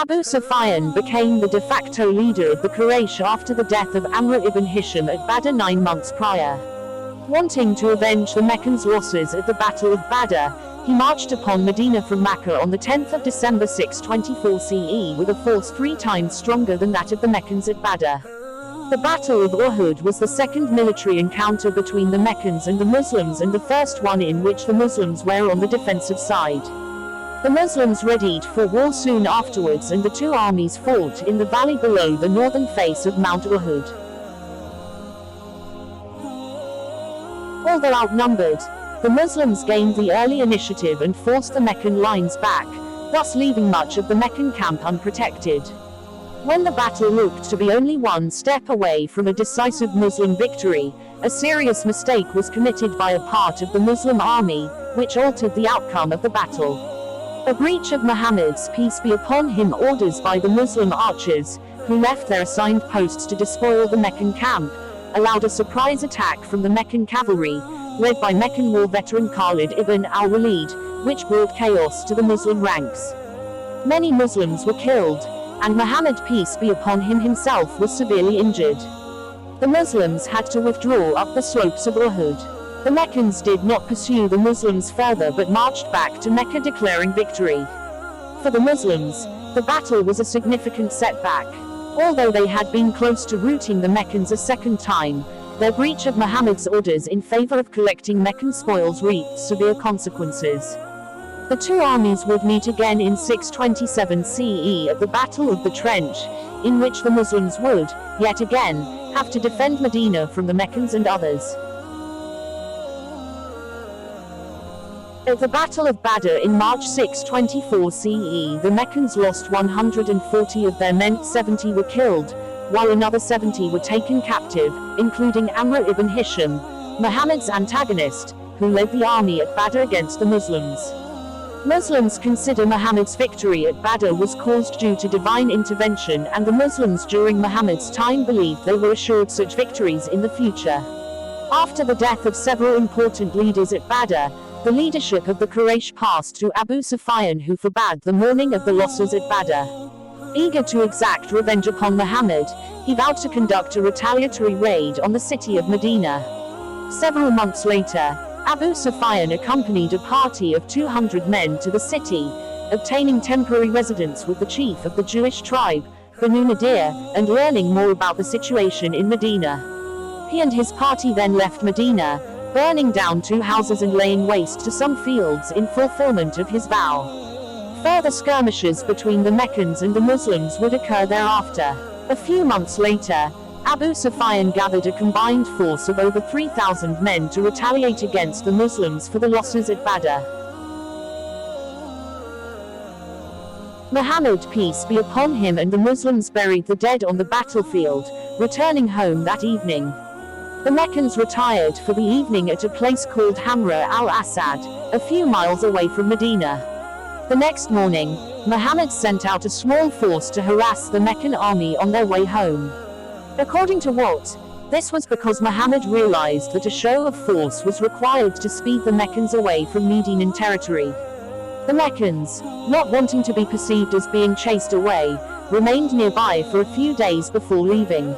Abu Sufyan became the de facto leader of the Quraysh after the death of Amr ibn Hisham at Badr 9 months prior. Wanting to avenge the Meccans' losses at the Battle of Badr, he marched upon Medina from Makkah on the 10th of December 624 CE with a force 3 times stronger than that of the Meccans at Badr. The Battle of Uhud was the second military encounter between the Meccans and the Muslims and the first one in which the Muslims were on the defensive side. The Muslims readied for war soon afterwards and the two armies fought in the valley below the northern face of Mount Uhud. Although outnumbered, the Muslims gained the early initiative and forced the Meccan lines back, thus leaving much of the Meccan camp unprotected. When the battle looked to be only one step away from a decisive Muslim victory, a serious mistake was committed by a part of the Muslim army, which altered the outcome of the battle. A breach of Muhammad's, peace be upon him, orders by the Muslim archers, who left their assigned posts to despoil the Meccan camp, allowed a surprise attack from the Meccan cavalry, led by Meccan war veteran Khalid ibn al-Walid, which brought chaos to the Muslim ranks. Many Muslims were killed, and Muhammad, peace be upon him, himself was severely injured. The Muslims had to withdraw up the slopes of Uhud. The Meccans did not pursue the Muslims further but marched back to Mecca declaring victory. For the Muslims, the battle was a significant setback. Although they had been close to routing the Meccans a second time, their breach of Muhammad's orders in favor of collecting Meccan spoils reaped severe consequences. The two armies would meet again in 627 CE at the Battle of the Trench, in which the Muslims would, yet again, have to defend Medina from the Meccans and others. At the Battle of Badr in March 624 CE, the Meccans lost 140 of their men, 70 were killed, while another 70 were taken captive, including Amr ibn Hisham, Muhammad's antagonist, who led the army at Badr against the Muslims. Muslims consider Muhammad's victory at Badr was caused due to divine intervention, and the Muslims during Muhammad's time believed they were assured such victories in the future. After the death of several important leaders at Badr, the leadership of the Quraysh passed to Abu Sufyan, who forbade the mourning of the losses at Badr. Eager to exact revenge upon Muhammad, he vowed to conduct a retaliatory raid on the city of Medina. Several months later, Abu Sufyan accompanied a party of 200 men to the city, obtaining temporary residence with the chief of the Jewish tribe, Banu Nadir, and learning more about the situation in Medina. He and his party then left Medina, burning down 2 houses and laying waste to some fields in fulfillment of his vow. Further skirmishes between the Meccans and the Muslims would occur thereafter. A few months later, Abu Sufyan gathered a combined force of over 3,000 men to retaliate against the Muslims for the losses at Badr. Muhammad, peace be upon him, and the Muslims buried the dead on the battlefield, returning home that evening. The Meccans retired for the evening at a place called Hamra al-Asad, a few miles away from Medina. The next morning, Muhammad sent out a small force to harass the Meccan army on their way home. According to Watt, this was because Muhammad realized that a show of force was required to speed the Meccans away from Medinan territory. The Meccans, not wanting to be perceived as being chased away, remained nearby for a few days before leaving.